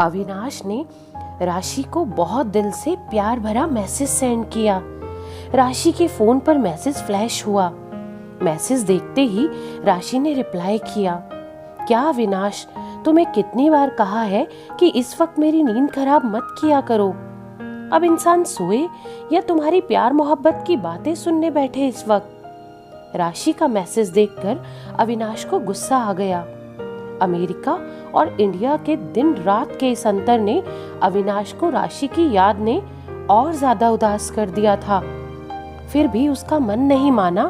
अविनाश ने राशि को बहुत दिल से प्यार भरा मैसेज सेंड किया। राशि के फोन पर मैसेज फ्लैश हुआ। मैसेज देखते ही राशि ने रिप्लाई किया, क्या अविनाश, तुम्हें कितनी बार कहा है कि इस वक्त मेरी नींद खराब मत किया करो। अब इंसान सोए या तुम्हारी प्यार मोहब्बत की बातें सुनने बैठे इस वक्त। राशि का मैसेज देखकर अविनाश को गुस्सा आ गया। अमेरिका और इंडिया के दिन रात के इस अंतर ने अविनाश को राशि की याद ने और ज्यादा उदास कर दिया था। फिर भी उसका मन नहीं माना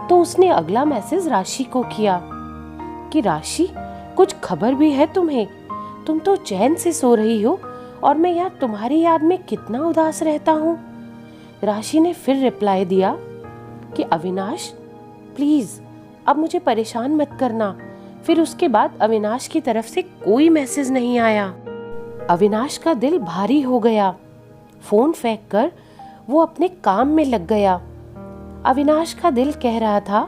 तो उसने अगला मैसेज राशि को किया कि राशि, कुछ खबर भी है तुम्हें? तुम तो चैन से सो रही हो और मैं यार तुम्हारी याद में कितना उदास रहता हूँ। राशि ने फिर रिप्लाई दिया कि अविनाश प्लीज अब मुझे परेशान मत करना। फिर उसके बाद अविनाश की तरफ से कोई मैसेज नहीं आया। अविनाश का दिल भारी हो गया। फोन फेंक कर वो अपने काम में लग गया। अविनाश का दिल कह रहा था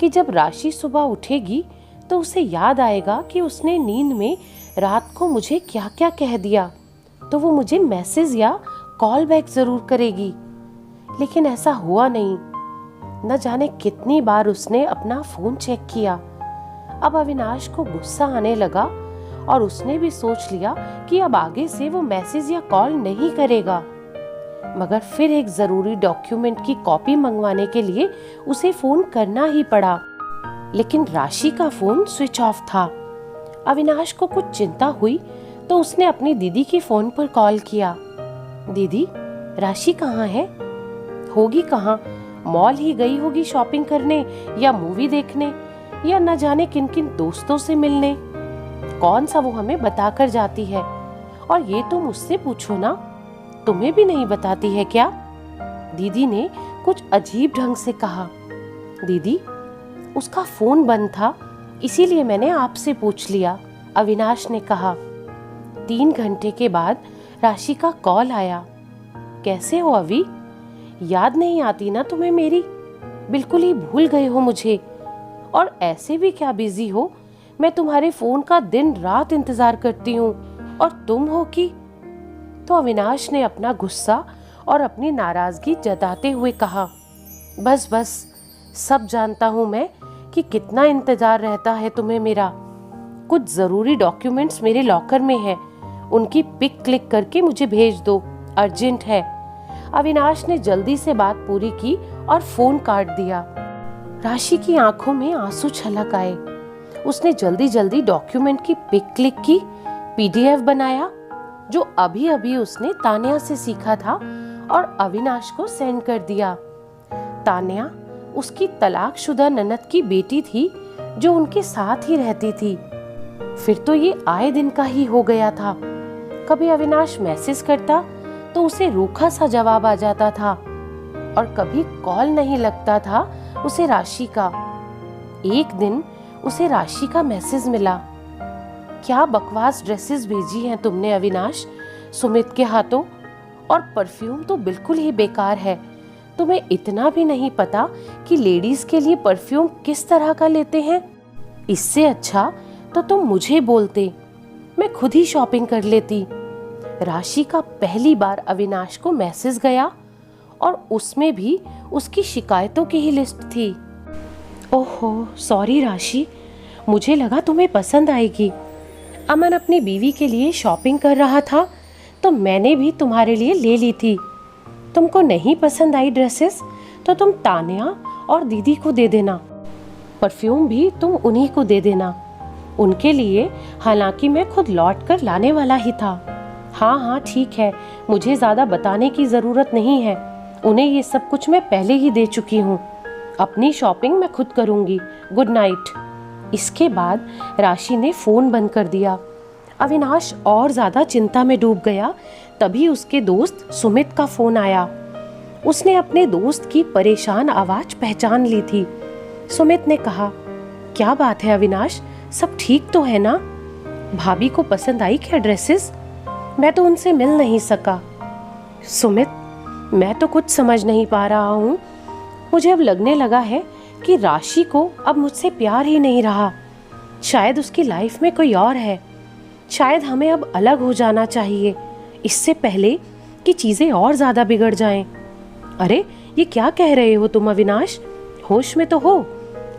कि जब राशि सुबह उठेगी तो उसे याद आएगा कि उसने नींद में रात को मुझे क्या क्या कह दिया, तो वो मुझे मैसेज या कॉल बैक जरूर करेगी। लेकिन ऐसा हुआ नहीं। न जाने कितनी बार उसने अपना फोन चेक किया। अब अविनाश को गुस्सा आने लगा और उसने भी सोच लिया कि अब आगे से वो मैसेज या कॉल नहीं करेगा। मगर फिर एक जरूरी डॉक्यूमेंट की कॉपी मंगवाने के लिए उसे फोन करना ही पड़ा। लेकिन राशि का फोन स्विच ऑफ था। अविनाश को कुछ चिंता हुई तो उसने अपनी दीदी के फोन पर कॉल किया। दीदी, राशि कहाँ है? होगी कहाँ? मॉल ही गई होगी शॉपिंग करने या मूवी देखने या न जाने किन किन दोस्तों से मिलने। कौन सा वो हमें बताकर जाती है। और ये तुम उससे पूछो ना, तुम्हें भी नहीं बताती है क्या? दीदी ने कुछ अजीब ढंग से कहा। दीदी, उसका फोन बंद था, इसीलिए मैंने आपसे पूछ लिया, अविनाश ने कहा। 3 घंटे के बाद राशि का कॉल आया। कैसे हो अभी? याद नहीं आती ना तुम्हें मेरी? बिल्कुल ही भूल गए हो मुझे। और ऐसे भी क्या बिजी हो, मैं तुम्हारे फोन का दिन रात इंतजार करती हूँ और तुम हो कि। तो अविनाश ने अपना गुस्सा और अपनी नाराजगी जताते हुए कहा, बस बस, सब जानता हूँ मैं कि कितना इंतजार रहता है तुम्हें मेरा। कुछ जरूरी डॉक्यूमेंट्स मेरे लॉकर में है, उनकी पिक क्लिक करके मुझे भेज दो, अर्जेंट है। अविनाश ने जल्दी से बात पूरी की और फोन काट दिया। राशि की आंखों में आंसू छलक आए। उसने जल्दी जल्दी डॉक्यूमेंट की पिक क्लिक की, पीडीएफ बनाया जो अभी अभी उसने तान्या से सीखा था और अविनाश को सेंड कर दिया। तान्या उसकी तलाकशुदा ननद की बेटी थी जो उनके साथ ही रहती थी। फिर तो ये आए दिन का ही हो गया था। कभी अविनाश मैसेज करता तो उसे रूखा सा जवाब आ जाता था और कभी कॉल नहीं लगता था उसे राशि का। एक दिन उसे राशि का मैसेज मिला, क्या बकवास ड्रेसेस भेजी हैं तुमने अविनाश, सुमित के हाथों, और परफ्यूम तो बिल्कुल ही बेकार है। तुम्हें इतना भी नहीं पता कि लेडीज के लिए परफ्यूम किस तरह का लेते हैं। इससे अच्छा तो तुम मुझे बोलते, मैं खुद ही शॉपिंग कर लेती। राशि का पहली बार अविनाश को मैसेज गया और उसमें भी उसकी शिकायतों की ही लिस्ट थी। ओहो सॉरी राशि, मुझे लगा तुम्हें पसंद आएगी। अमन अपनी बीवी के लिए शॉपिंग कर रहा था तो मैंने भी तुम्हारे लिए ले ली थी। तुमको नहीं पसंद आई ड्रेसेस तो तुम तान्या और दीदी को दे देना। परफ्यूम भी तुम उन्हीं को दे देना, उनके लिए। हालांकि मैं खुद लौट कर लाने वाला ही था। हाँ ठीक है, मुझे ज्यादा बताने की जरूरत नहीं है। उन्हें ये सब कुछ मैं पहले ही दे चुकी हूँ। अपनी शॉपिंग मैं खुद करूंगी। Good night. इसके बाद राशि ने फोन बंद कर दिया। अविनाश और ज्यादा चिंता में डूब गया। तभी उसके दोस्त सुमित का फोन आया। उसने अपने दोस्त की परेशान आवाज पहचान ली थी। सुमित ने कहा, क्या बात है अविनाश, सब ठीक तो है ना? भाभी को पसंद आई क्या ड्रेसेस? मैं तो उनसे मिल नहीं सका। सुमित, मैं तो कुछ समझ नहीं पा रहा हूँ। मुझे अब लगने लगा है कि राशि को अब मुझसे प्यार ही नहीं रहा। शायद उसकी लाइफ में कोई और है। शायद हमें अब अलग हो जाना चाहिए, इससे पहले कि चीजें और ज्यादा बिगड़ जाएं। अरे ये क्या कह रहे हो तुम अविनाश? होश में तो हो।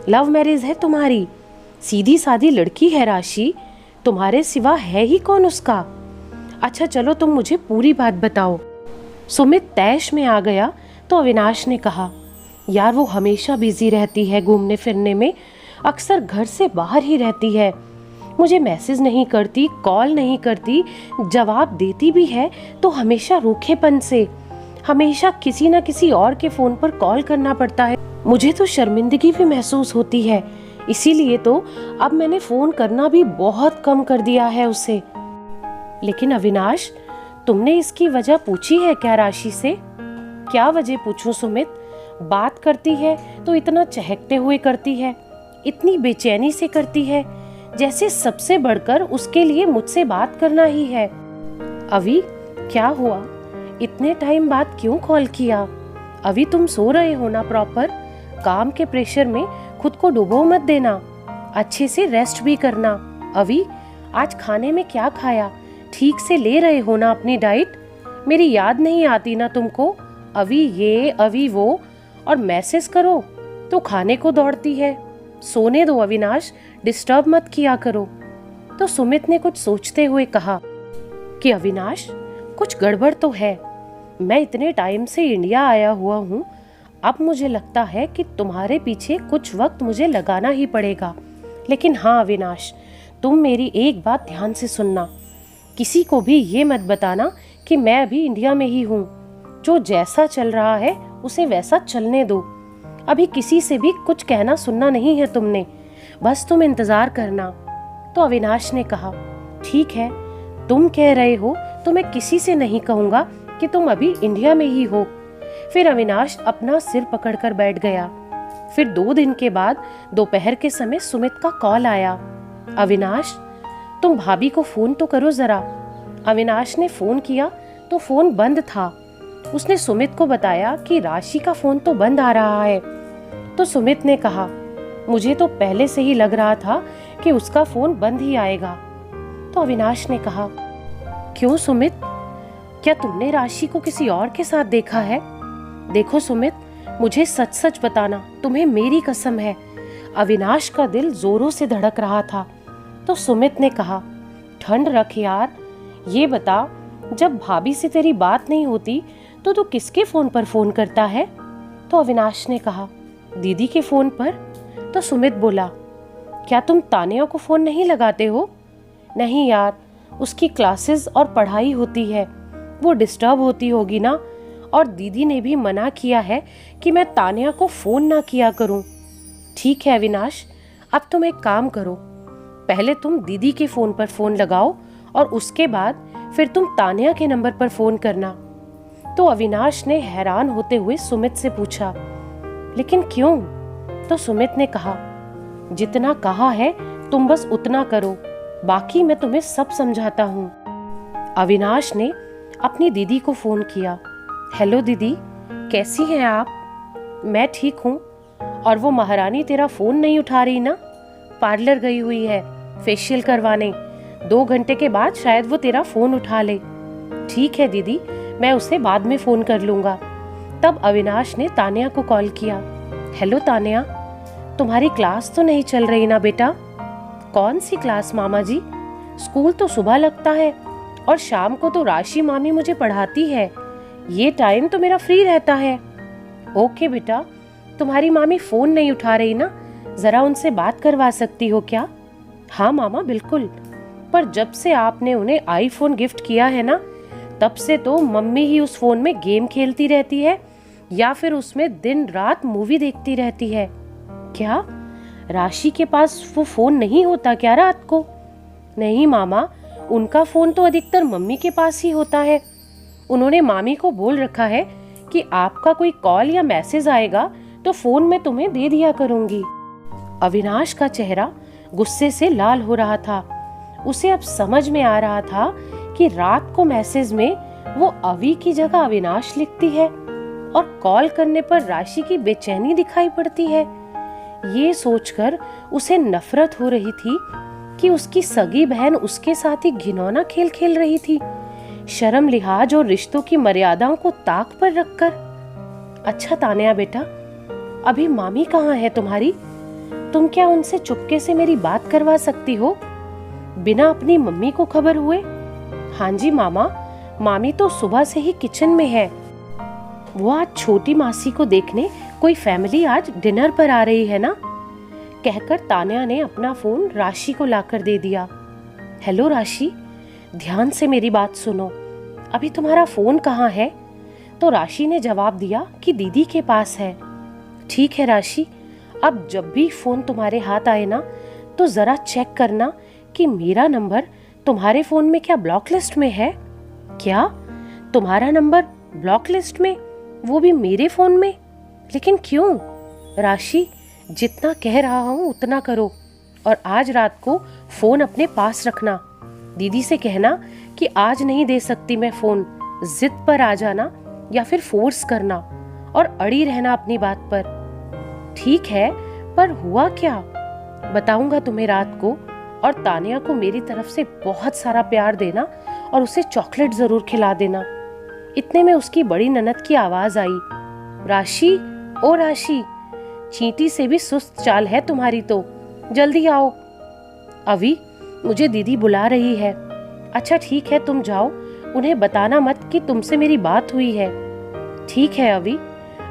लव मैरिज है तुम्हारी, सीधी सादी लड़की है राशि, तुम्हारे सिवा है ही कौन उसका? अच्छा चलो तुम मुझे पूरी बात बताओ। सुमित तैश में आ गया तो अविनाश ने कहा, यार वो हमेशा बिजी रहती है घूमने फिरने में, अक्सर घर से बाहर ही रहती है, मुझे मैसेज नहीं करती, कॉल नहीं करती, जवाब देती भी है तो हमेशा रूखेपन से, हमेशा किसी ना किसी और के फोन पर कॉल करना पड़ता है। मुझे तो शर्मिंदगी भी महसूस होती है, इसीलिए तो अब मैंने फोन करना भी बहुत कम कर दिया है उसे। लेकिन अविनाश, तुमने इसकी वजह पूछी है क्या राशि से? क्या वजह पूछूं सुमित? बात करती है तो इतना चहकते हुए करती है, इतनी बेचैनी से करती है, जैसे सबसे बढ़कर उसके लिए मुझसे बात करना ही है। अभी क्या हुआ? इतने टाइम बाद क्यों कॉल किया? अभी तुम सो रहे हो ना प्रॉपर? काम के प्रेशर में खुद को डुबो मत देना, अच्छे से रेस्ट भी करना। अभी आज खाने में क्या खाया? ठीक से ले रहे हो ना अपनी डाइट? मेरी याद नहीं आती ना तुमको? अभी ये अभी वो, और मैसेज करो तो खाने को दौड़ती है। सोने दो अविनाश, डिस्टर्ब मत किया करो। तो सुमित ने कुछ सोचते हुए कहा कि अविनाश कुछ गड़बड़ तो है, मैं इतने टाइम से इंडिया आया हुआ हूँ, अब मुझे लगता है कि तुम्हारे पीछे कुछ वक्त मुझे लगाना ही पड़ेगा। लेकिन हाँ अविनाश, तुम मेरी एक बात ध्यान से सुनना, किसी को भी ये मत बताना कि मैं अभी इंडिया में ही हूँ। जो जैसा चल रहा है उसे वैसा चलने दो, अभी किसी से भी कुछ कहना सुनना नहीं है तुमने, बस तुम इंतजार करना। तो अविनाश ने कहा, ठीक है तुम कह रहे हो तो मैं किसी से नहीं कहूंगा कि तुम अभी इंडिया में ही हो। फिर अविनाश अपना सिर पकड़कर बैठ गया। फिर 2 दिन के बाद दोपहर के समय सुमित का कॉल आया, अविनाश तुम भाभी को फोन तो करो जरा। अविनाश ने फोन किया तो फोन बंद था। उसने सुमित को बताया कि राशि का फोन तो बंद आ रहा है। तो सुमित ने कहा, मुझे तो पहले से ही लग रहा था कि उसका फोन बंद ही आएगा। तो अविनाश ने कहा, क्यों सुमित, क्या तुमने राशि को किसी और के साथ देखा है? देखो सुमित, मुझे सच सच बताना, तुम्हें मेरी कसम है। अविनाश का दिल जोरों से धड़क रहा था। तो सुमित ने कहा, ठंड रख यार, ये बता जब भाभी से तेरी बात नहीं होती तो तू किसके फोन पर फोन करता है? तो अविनाश ने कहा, दीदी के फोन पर। तो सुमित बोला, क्या तुम तानिया को फोन नहीं लगाते हो? नहीं यार, उसकी क्लासेस और पढ़ाई होती है, वो डिस्टर्ब होती होगी ना, और दीदी ने भी मना किया है कि मैं तानिया को फोन ना किया करूं। ठीक है अविनाश, अब तुम एक काम करो, पहले तुम दीदी के फोन पर फोन लगाओ और उसके बाद फिर तुम तानिया के नंबर पर फोन करना। तो अविनाश ने हैरान होते हुए सुमित से पूछा, लेकिन क्यों? तो सुमित ने कहा, जितना कहा है तुम बस उतना करो, बाकी मैं तुम्हें सब समझाता हूँ। अविनाश ने अपनी दीदी को फोन किया। हेलो दीदी, कैसी हैं आप? मैं ठीक हूँ। और वो महारानी तेरा फोन नहीं उठा रही ना? पार्लर गई हुई है फेशियल करवाने, 2 घंटे के बाद शायद वो तेरा फोन उठा ले। ठीक है दीदी, मैं उसे बाद में फोन कर लूंगा। तब अविनाश ने तानिया को कॉल किया। हेलो तानिया, तुम्हारी क्लास तो नहीं चल रही ना बेटा? कौन सी क्लास मामा जी? स्कूल तो सुबह लगता है और शाम को तो राशि मामी मुझे पढ़ाती है, ये टाइम तो मेरा फ्री रहता है। ओके बेटा, तुम्हारी मामी फोन नहीं उठा रही ना, जरा उनसे बात करवा सकती हो क्या? हाँ मामा बिल्कुल, पर जब से आपने उन्हें आईफोन गिफ्ट किया है ना, तब से तो मम्मी ही उस फोन में गेम खेलती रहती है या फिर उसमें दिन रात मूवी देखती रहती है। क्या राशि के पास वो फोन नहीं होता क्या रात को? नहीं मामा, उनका फोन तो अधिकतर मम्मी के पास ही होता है। उन्होंने मामी को बोल रखा है कि आपका कोई कॉल या मैसेज आएगा तो फोन मैं तुम्हें दे दिया करूंगी। अविनाश का चेहरा गुस्से से लाल हो रहा था। उसे अब समझ में आ रहा था कि रात को मैसेज में वो अवी की जगह अविनाश लिखती है और कॉल करने पर राशि की बेचैनी दिखाई पड़ती है। ये सोचकर उसे नफरत हो रही थी कि उसकी सगी बहन उसके साथ ही घिनौना खेल खेल रही थी, शर्म लिहाज और रिश्तों की मर्यादाओं को ताक पर रखकर। अच्छा तान्या बेटा, अभी मामी कहाँ है तुम्हारी? तुम क्या उनसे चुपके से मेरी बात करवा सकती हो बिना अपनी मम्मी को खबर हुए? हाँ जी मामा, मामी तो सुबह से ही किचन में है। वो आज छोटी मासी को देखने कोई फैमिली आज डिनर पर आ रही है ना, कहकर तान्या ने अपना फोन राशि को लाकर दे दिया। हेलो राशि, ध्यान से मेरी बात सुनो, अभी तुम्हारा फोन कहाँ है? तो राशि ने जवाब दिया कि दीदी के पास है। ठीक है राशि, अब जब भी फोन तुम्हारे हाथ आए ना तो जरा चेक करना कि मेरा नंबर तुम्हारे फोन में क्या ब्लॉक लिस्ट में है। क्या तुम्हारा नंबर ब्लॉक लिस्ट में, वो भी मेरे फोन में? लेकिन क्यों? राशि, जितना कह रहा हूं उतना करो और आज रात को फोन अपने पास रखना। दीदी से कहना कि आज नहीं दे सकती मैं फोन, जिद पर आ जाना या फिर फोर्स करना और अड़ी रहना अपनी बात पर। ठीक है, पर हुआ क्या बताऊंगा तुम्हें रात को। और तान्या को मेरी तरफ से बहुत सारा प्यार देना और उसे चॉकलेट जरूर खिला देना। इतने में उसकी बड़ी ननद की आवाज आई, राशि, ओ राशि, चींटी से भी सुस्त चाल है तुम्हारी तो, जल्दी आओ। अभी मुझे दीदी बुला रही है। अच्छा ठीक है, तुम जाओ, उन्हें बताना मत कि तुमसे मेरी बात हुई है। ठीक है अभी।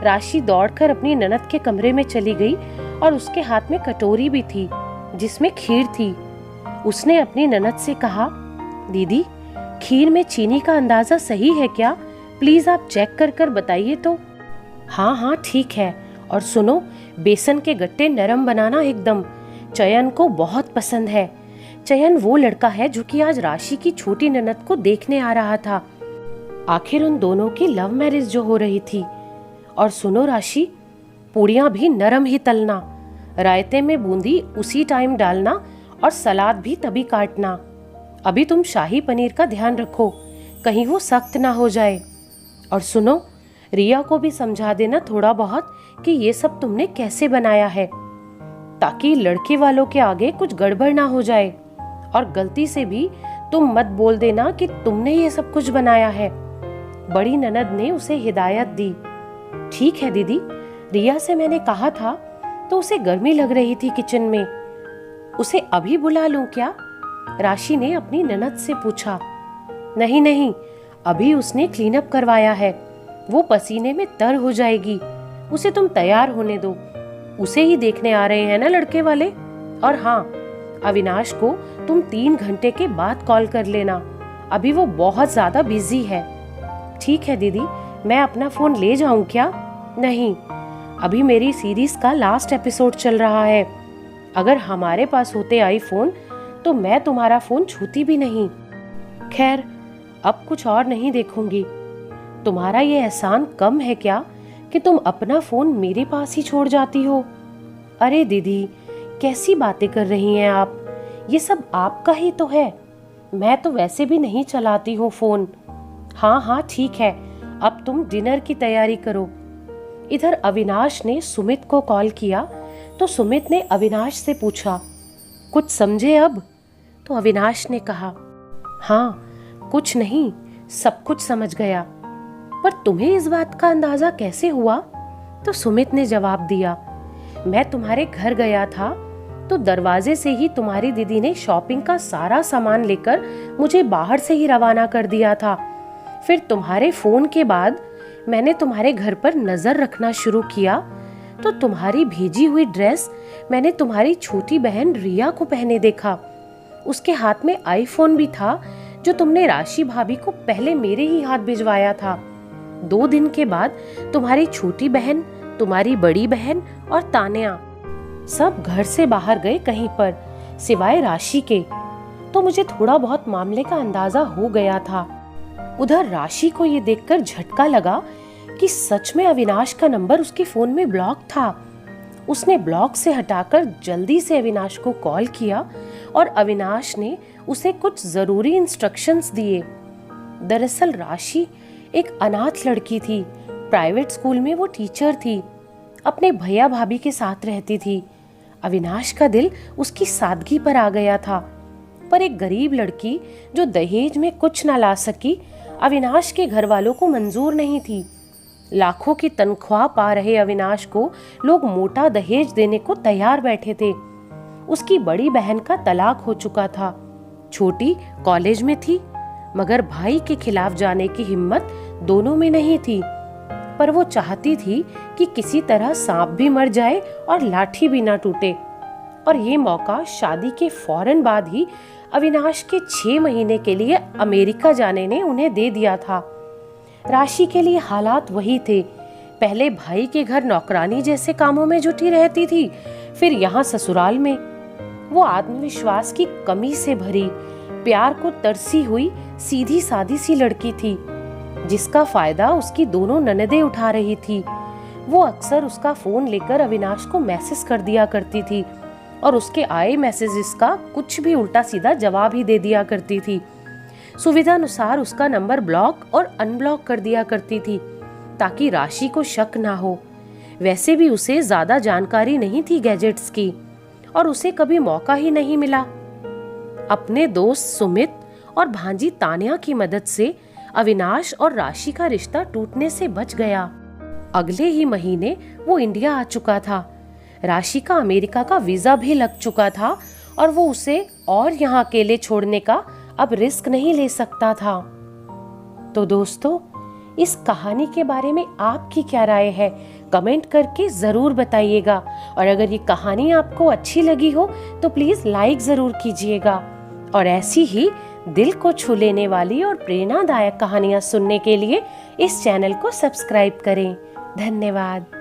राशि दौड़कर अपनी ननद के कमरे में चली गई और उसके हाथ में कटोरी भी थी जिसमें खीर थी। उसने अपनी ननद से कहा, दीदी खीर में चीनी का अंदाजा सही है क्या? प्लीज आप चेक कर कर बताइए तो। हाँ हाँ ठीक है, और सुनो, बेसन के गट्टे नरम बनाना एकदम, चयन को बहुत पसंद है। चयन वो लड़का है जो कि आज राशि की छोटी ननद को देखने आ रहा था। आखिर उन दोनों की लव मैरिज जो हो रही थी। और सुनो राशि, पूड़ियां भी नरम ही तलना, रायते में बूंदी उसी टाइम डालना और सलाद भी तभी काटना। अभी तुम शाही पनीर का ध्यान रखो, कहीं वो सख्त ना हो जाए। और सुनो, रिया को भी समझा देना थोड़ा बहुत कि ये सब तुमने कैसे बनाया है, ताकि लड़के वालों के आगे कुछ गड़बड़ ना हो जाए। और गलती से भी तुम मत बोल देना कि तुमने ये सब कुछ बनाया है। बड़ी ननद ने उसे हिदायत दी। ठीक है दीदी, रिया से मैंने कहा था तो उसे गर्मी लग रही थी किचन में, उसे अभी बुला लूं क्या? राशि ने अपनी ननद से पूछा। नहीं नहीं, अभी उसने क्लीन अप करवाया है, वो पसीने में तर हो जाएगी, उसे तुम तैयार होने दो। उसे ही देखने आ रहे हैं ना लड़के वाले। और हाँ, अविनाश को तुम 3 घंटे के बाद कॉल कर लेना, अभी वो बहुत ज्यादा बिजी है। ठीक है दीदी, मैं अपना फोन ले जाऊं क्या? नहीं, अभी मेरी सीरीज का लास्ट एपिसोड चल रहा है, अगर हमारे पास होते आईफोन तो मैं तुम्हारा फोन छूती भी नहीं। खैर, अब कुछ और नहीं देखूंगी। तुम्हारा ये एहसान कम है क्या कि तुम अपना फोन मेरे पास ही छोड़ जाती हो? अरे दीदी, कैसी बातें कर रही हैं आप? ये सब आपका ही तो है, मैं तो वैसे भी नहीं चलाती हूँ फोन। हाँ हाँ ठीक है, अब तुम डिनर की तैयारी करो। इधर अविनाश ने सुमित को कॉल किया तो सुमित ने अविनाश से पूछा, कुछ समझे अब? तो अविनाश ने कहा, हाँ कुछ नहीं, सब कुछ समझ गया। पर तुम्हें इस बात का अंदाजा कैसे हुआ? तो सुमित ने जवाब दिया, मैं तुम्हारे घर गया था तो दरवाजे से ही तुम्हारी दीदी ने शॉपिंग का सारा सामान लेकर मुझे बाहर से ही रवाना कर दिया था। फिर तुम्हारे फोन के बाद मैंने तुम्हारे घर पर नजर रखना शुरू किया तो तुम्हारी भेजी हुई ड्रेस मैंने तुम्हारी छोटी बहन रिया को पहने देखा। उसके हाथ में आईफोन भी था जो तुमने राशि भाभी को पहले मेरे ही हाथ भिजवाया था। 2 दिन के बाद तुम्हारी छोटी बहन, तुम्हारी बड़ी बहन और तान्या सब घर से बाहर गए कहीं पर, सिवाय राशि के। तो मुझे थोड़ा बहुत मामले का अंदाजा हो गया था। उधर राशि को ये देखकर झटका लगा कि सच में अविनाश का नंबर उसके फोन में ब्लॉक था। उसने ब्लॉक से हटाकर जल्दी से अविनाश को कॉल किया और अविनाश ने उसे कुछ जरूरी इंस्ट्रक्शंस दिए। दरअसल राशि एक अनाथ लड़की थी, प्राइवेट स्कूल में वो टीचर थी, अपने भैया भाभी के साथ रहती थी। अविनाश का दिल उसकी सादगी पर आ गया था। पर एक गरीब लड़की जो दहेज में कुछ ना ला सकी, अविनाश के घर वालों को मंजूर नहीं थी। लाखों की तनख्वाह पा रहे अविनाश को लोग मोटा दहेज देने को तैयार बैठे थे। उसकी बड़ी बहन का तलाक हो चुका था, छोटी कॉलेज में थी, मगर भाई के खिलाफ जाने की हिम्मत दोनों में नहीं थी। पर वो चाहती थी कि किसी तरह सांप भी मर जाए और लाठी भी ना टूटे। और ये मौका शादी के फौरन बाद ही अविनाश के 6 महीने के लिए अमेरिका जाने ने उन्हें दे दिया था। राशि के लिए हालात वही थे। पहले भाई के घर नौकरानी जैसे कामों में जुटी रहती थी, फिर यहाँ ससुराल में। वो आत्मविश्वास की कमी से भरी, प्यार को तरसी हुई सीधी सादी सी लड़की थी, जिसका फायदा उसकी दोनों ननदें उठा रही थी। वो अक्सर उसका फोन लेकर अविनाश को मैसेज कर दिया करती थी और उसके आए मैसेजेस का कुछ भी उल्टा सीधा जवाब ही दे दिया करती थी। सुविधा अनुसार उसका नंबर ब्लॉक और अनब्लॉक कर दिया करती थी, ताकि राशि को शक ना हो। वैसे भी उसे ज्यादा जानकारी नहीं थी गैजेट्स की, और उसे कभी मौका ही नहीं मिला। अपने दोस्त सुमित और भांजी तान्या की मदद से अविनाश और राशि का रिश्ता टूटने से बच गया। अगले ही महीने वो इंडिया आ चुका था। राशि का अमेरिका का वीजा भी लग चुका था और वो उसे और यहाँ अकेले छोड़ने का अब रिस्क नहीं ले सकता था। तो दोस्तों, इस कहानी के बारे में आपकी क्या राय है, कमेंट करके जरूर बताइएगा। और अगर ये कहानी आपको अच्छी लगी हो तो प्लीज लाइक जरूर कीजिएगा। और ऐसी ही दिल को छू लेने वाली और प्रेरणादायक कहानियां सुनने के लिए इस चैनल को सब्सक्राइब करें। धन्यवाद।